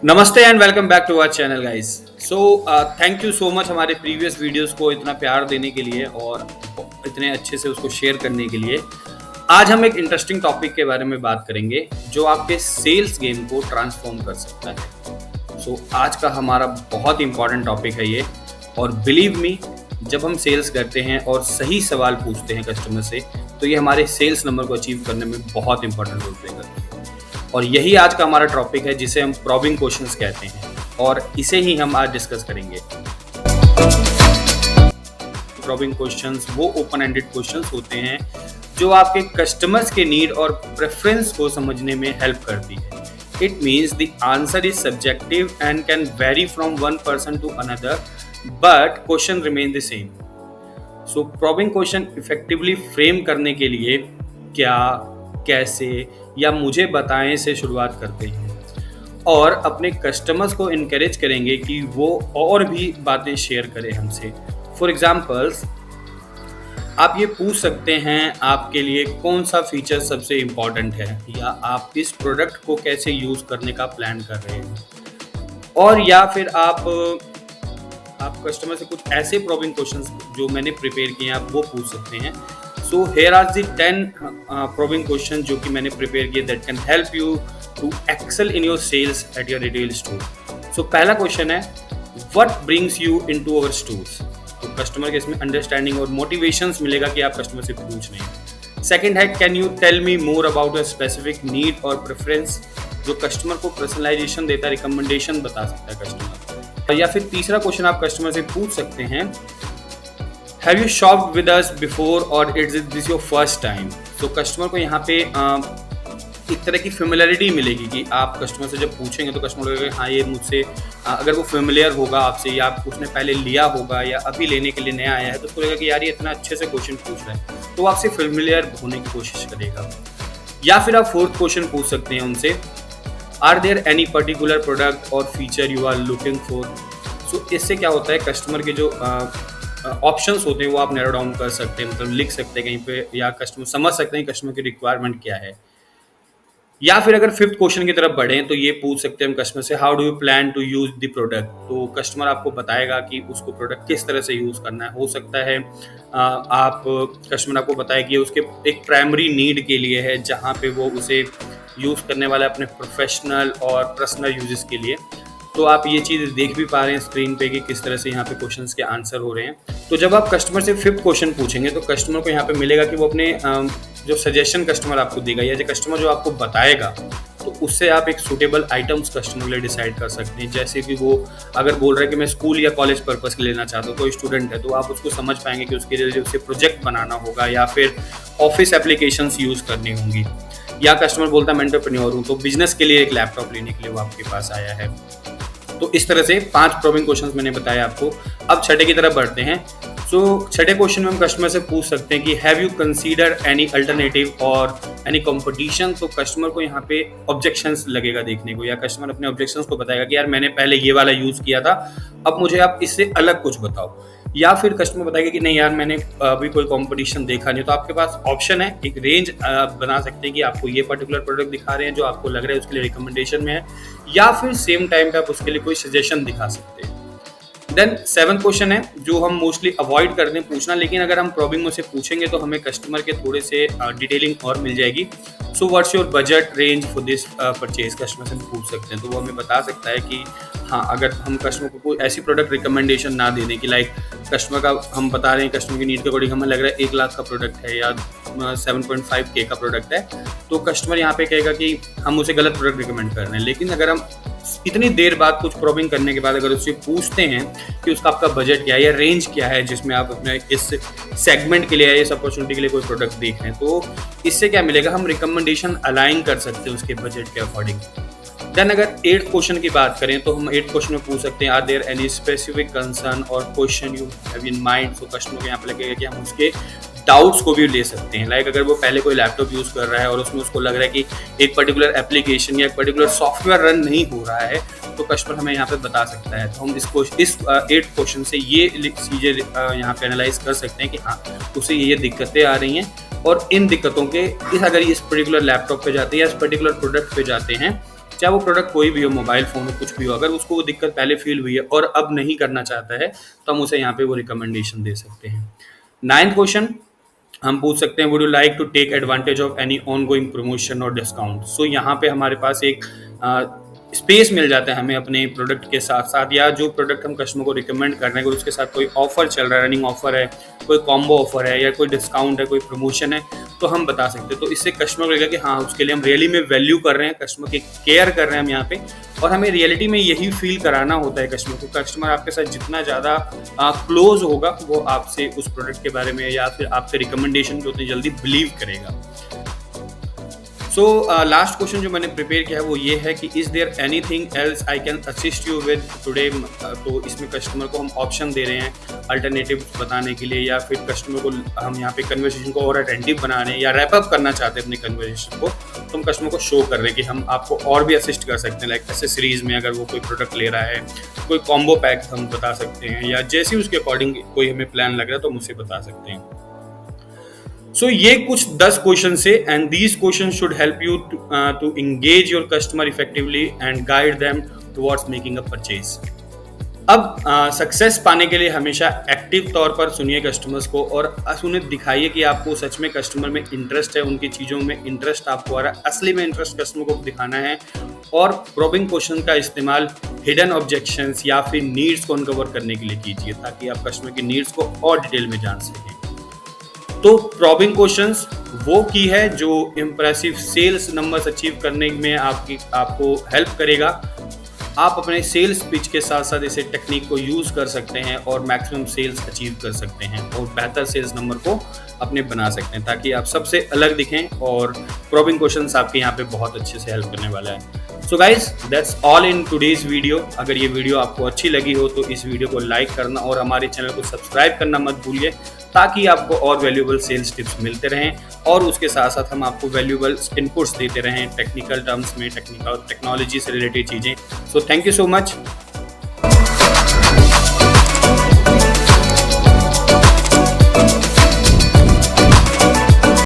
नमस्ते and welcome back to our channel guys. Thank you so much हमारे previous videos को इतना प्यार देने के लिए और इतने अच्छे से उसको शेयर करने के लिए। आज हम एक इंटरेस्टिंग टॉपिक के बारे में बात करेंगे जो आपके सेल्स गेम को ट्रांसफॉर्म कर सकता है। आज का हमारा बहुत इंपॉर्टेंट टॉपिक है ये, और बिलीव मी, जब हम सेल्स करते हैं और सही सवाल पूछते हैं कस्टमर से तो ये हमारे सेल्स नंबर को अचीव करने में बहुत इंपॉर्टेंट रोल प्ले करता है। और यही आज का हमारा टॉपिक है जिसे हम प्रॉबिंग क्वेश्चंस कहते हैं, और इसे ही हम आज डिस्कस करेंगे। प्रॉबिंग क्वेश्चंस वो ओपन एंडेड क्वेश्चंस होते हैं जो आपके कस्टमर्स के नीड और प्रेफरेंस को समझने में हेल्प करती है। It means the answer is subjective and can vary from one person to another, but question remain the same. Probing question effectively frame करने के लिए क्या, कैसे या मुझे बताएं से शुरुआत करते हैं और अपने कस्टमर्स को इनकरेज करेंगे कि वो और भी बातें शेयर करें हमसे। फॉर एग्जाम्पल्स, आप ये पूछ सकते हैं आपके लिए कौन सा फीचर सबसे इम्पॉर्टेंट है, या आप इस प्रोडक्ट को कैसे यूज़ करने का प्लान कर रहे हैं, और या फिर आप कस्टमर से कुछ ऐसे प्रॉबिंग क्वेश्चंस जो मैंने प्रिपेयर किए हैं आप वो पूछ सकते हैं। Here are the 10 probing questions जो कि मैंने प्रिपेयर किए that can help you to excel in your sales at your retail store. पहला क्वेश्चन है, what brings you into our stores? तो कस्टमर के इसमें अंडरस्टैंडिंग और मोटिवेशंस मिलेगा कि आप कस्टमर से पूछ रहे हैं। सेकंड है, can you tell me more about a specific need और preference? जो कस्टमर को पर्सनलाइजेशन देता है, रिकमेंडेशन बता सकता है कस्टमर। या फिर तीसरा क्वेश्चन आप कस्टमर से पूछ सकते हैं, Have you shopped with us before or is this your first time? तो कस्टमर को यहाँ पे एक तरह की फेमिलियरिटी मिलेगी कि आप कस्टमर से जब पूछेंगे तो कस्टमर लगेगा हाँ ये मुझसे, अगर वो फेमिलियर होगा आपसे या उसने पहले लिया होगा या अभी लेने के लिए नया आया है तो उसको लगेगा कि यार ये इतना अच्छे से क्वेश्चन पूछ रहा है, तो आपसे फेमिलियर होने की कोशिश करेगा। या फिर आप फोर्थ क्वेश्चन पूछ सकते हैं उनसे, are there any particular product or feature you are looking for? इससे क्या होता है, कस्टमर के जो ऑप्शंस होते हैं वो आप नैरो डाउन कर सकते हैं, मतलब लिख सकते हैं कहीं पे, या कस्टमर समझ सकते हैं कस्टमर की रिक्वायरमेंट क्या है। या फिर अगर फिफ्थ क्वेश्चन की तरफ बढ़ें तो ये पूछ सकते हैं हम कस्टमर से, how do you plan to use the product? तो कस्टमर आपको बताएगा कि उसको प्रोडक्ट किस तरह से यूज़ करना है। हो सकता है कस्टमर आपको बताए कि उसके एक प्राइमरी नीड के लिए है जहाँ पे वो उसे यूज़ करने वाला है अपने प्रोफेशनल और पर्सनल यूजेस के लिए। तो आप ये चीज़ देख भी पा रहे हैं स्क्रीन पे कि किस तरह से यहाँ पे क्वेश्चंस के आंसर हो रहे हैं। तो जब आप कस्टमर से फिफ्थ क्वेश्चन पूछेंगे तो कस्टमर को यहाँ पे मिलेगा कि वो अपने जो सजेशन कस्टमर आपको देगा या जो कस्टमर जो आपको बताएगा तो उससे आप एक सूटेबल आइटम्स कस्टमर के लिए डिसाइड कर सकते हैं। जैसे कि वो अगर बोल रहा है कि मैं स्कूल या कॉलेज पर्पस के लेना चाहता हूँ, कोई स्टूडेंट है, तो आप उसको समझ पाएंगे कि उसके लिए उसे प्रोजेक्ट बनाना होगा या फिर ऑफिस एप्लीकेशंस यूज़ करनी होंगी। या कस्टमर बोलता है मैं एंटरप्रेन्योर हूँ तो बिजनेस के लिए एक लैपटॉप लेने के लिए वो आपके पास आया है। तो इस तरह से 5 प्रॉबिंग क्वेश्चंस मैंने बताया आपको। अब छठे की तरफ बढ़ते हैं। छठे क्वेश्चन में हम कस्टमर से पूछ सकते हैं कि have you consider any alternative और एनी कंपटीशन? तो कस्टमर को यहाँ पे ऑब्जेक्शंस लगेगा देखने को, या कस्टमर अपने ऑब्जेक्शंस को बताएगा कि यार मैंने पहले ये वाला यूज़ किया था, अब मुझे आप इससे अलग कुछ बताओ। या फिर कस्टमर बताएगा कि नहीं यार मैंने अभी कोई कंपटीशन देखा नहीं। तो आपके पास ऑप्शन है, एक रेंज बना सकते हैं कि आपको ये पर्टिकुलर प्रोडक्ट दिखा रहे हैं जो आपको लग रहा है उसके लिए रिकमेंडेशन में है, या फिर सेम टाइम पे आप उसके लिए कोई सजेशन दिखा सकते हैं। देन 7th क्वेश्चन है जो हम मोस्टली अवॉइड करते हैं पूछना, लेकिन अगर हम प्रॉबिंग में से पूछेंगे तो हमें कस्टमर के थोड़े से डिटेलिंग और मिल जाएगी। What's your budget range for this purchase? Customer से पूछ सकते हैं तो वो हमें बता सकता है कि हाँ, अगर हम कस्टमर को कोई ऐसी प्रोडक्ट रिकमेंडेशन ना दे दें कि लाइक कस्टमर का हम बता रहे हैं कस्टमर की नीड के अकॉर्डिंग हमें लग रहा है 1 लाख का प्रोडक्ट है या 7.5K का प्रोडक्ट है, तो कस्टमर यहाँ पे कहेगा कि हम उसे गलत प्रोडक्ट रिकमेंड कर रहे हैं। लेकिन अगर हम इतनी देर बाद कुछ प्रॉबिंग करने के बाद अगर उससे पूछते हैं कि उसका आपका बजट क्या है या रेंज क्या है जिसमें आप अपने इस सेगमेंट के लिए या इस अपॉर्चुनिटी के लिए कोई प्रोडक्ट देख रहे हैं, तो इससे क्या मिलेगा, हम रिकमेंडेशन अलाइन कर सकते हैं उसके बजट के अकॉर्डिंग। देन अगर 8th क्वेश्चन की बात करें तो हम 8th क्वेश्चन में पूछ सकते हैं, are there any specific concern or question you have in mind? तो कस्टमर को यहाँ पे लगेगा कि हम उसके डाउट्स को भी ले सकते हैं। लाइक अगर वो पहले कोई लैपटॉप यूज़ कर रहा है और उसमें उसको लग रहा है कि एक पर्टिकुलर एप्लीकेशन या एक पर्टिकुलर सॉफ्टवेयर रन नहीं हो रहा है, तो कस्टमर हमें यहाँ पे बता सकता है। तो हम इस 8th क्वेश्चन से ये चीज़ें यहाँ पे एनालाइज कर सकते हैं कि हाँ उसे ये दिक्कतें आ रही हैं और इन दिक्कतों के अगर इस पर्टिकुलर लैपटॉप पे जाते हैं या इस पर्टिकुलर प्रोडक्ट पे जाते हैं, चाहे वो प्रोडक्ट कोई भी हो, मोबाइल फ़ोन हो, कुछ भी हो, अगर उसको वो दिक्कत पहले फ़ील हुई है और अब नहीं करना चाहता है, तो हम उसे यहाँ पे वो रिकमेंडेशन दे सकते हैं। 9th क्वेश्चन हम पूछ सकते हैं, would you like to take advantage of any ongoing promotion और डिस्काउंट? सो यहाँ पे हमारे पास एक स्पेस मिल जाता है हमें अपने प्रोडक्ट के साथ साथ, या जो प्रोडक्ट हम कस्टमर को रिकमेंड कर रहे हैं, उसके साथ कोई ऑफर चल रहा है, रनिंग ऑफर है, कोई कॉम्बो ऑफर है, या कोई डिस्काउंट है, कोई प्रमोशन है, तो हम बता सकते हैं। तो इससे कस्टमर को लगेगा कि हाँ, उसके लिए हम रियली में वैल्यू कर रहे हैं, कस्टमर की केयर कर रहे हैं हम यहाँ पे, और हमें रियलिटी में यही फील कराना होता है कस्टमर को। कस्टमर आपके साथ जितना ज़्यादा क्लोज होगा, वो आपसे उस प्रोडक्ट के बारे में या फिर आपके रिकमेंडेशन को उतनी जल्दी बिलीव करेगा। सो लास्ट क्वेश्चन जो मैंने प्रिपेयर किया है वो ये है कि is there anything else I can assist you with today? तो इसमें कस्टमर को हम ऑप्शन दे रहे हैं अल्टरनेटिव बताने के लिए, या फिर कस्टमर को हम यहाँ पे कन्वर्सेशन को और अटेंटिव बना रहे हैं या रैप अप करना चाहते हैं अपने कन्वर्सेशन को, तो हम कस्टमर को शो कर रहे हैं कि हम आपको और भी असिस्ट कर सकते हैं, लाइक एसेसरीज में अगर वो कोई प्रोडक्ट ले रहा है, कोई कॉम्बो पैक हम बता सकते हैं, या जैसे उसके अकॉर्डिंग कोई हमें प्लान लग रहा है तो हम उसे बता सकते हैं। सो ये कुछ 10 क्वेश्चन से, and these question should help you to engage your customer effectively and guide them towards making a purchase. अब सक्सेस पाने के लिए हमेशा एक्टिव तौर पर सुनिए कस्टमर्स को, और उन्हें दिखाइए कि आपको सच में कस्टमर में इंटरेस्ट है, उनकी चीज़ों में इंटरेस्ट आपको आ रहा है, असली में इंटरेस्ट कस्टमर को दिखाना है। और प्रॉबिंग क्वेश्चन का इस्तेमाल हिडन ऑब्जेक्शंस या फिर नीड्स को अनकवर करने के लिए कीजिए, ताकि आप कस्टमर की नीड्स को और डिटेल में जान सकें। तो प्रॉबिंग क्वेश्चंस वो की है जो इम्प्रेसिव सेल्स नंबर्स अचीव करने में आपको हेल्प करेगा। आप अपने सेल्स पिच के साथ साथ इसे टेक्निक को यूज़ कर सकते हैं और मैक्सिमम सेल्स अचीव कर सकते हैं और बेहतर सेल्स नंबर को अपने बना सकते हैं, ताकि आप सबसे अलग दिखें। और प्रॉबिंग क्वेश्चंस आपके यहाँ पे बहुत अच्छे से हेल्प करने वाला है। So guys, that's all in today's video. अगर ये वीडियो आपको अच्छी लगी हो तो इस वीडियो को लाइक करना और हमारे चैनल को सब्सक्राइब करना मत भूलिए, ताकि आपको और वैल्यूएबल सेल्स टिप्स मिलते रहें, और उसके साथ साथ हम आपको वैल्यूएबल इनपुट्स देते रहें टेक्निकल टर्म्स में, टेक्नोलॉजी से रिलेटेड चीज़ें। So thank you so much.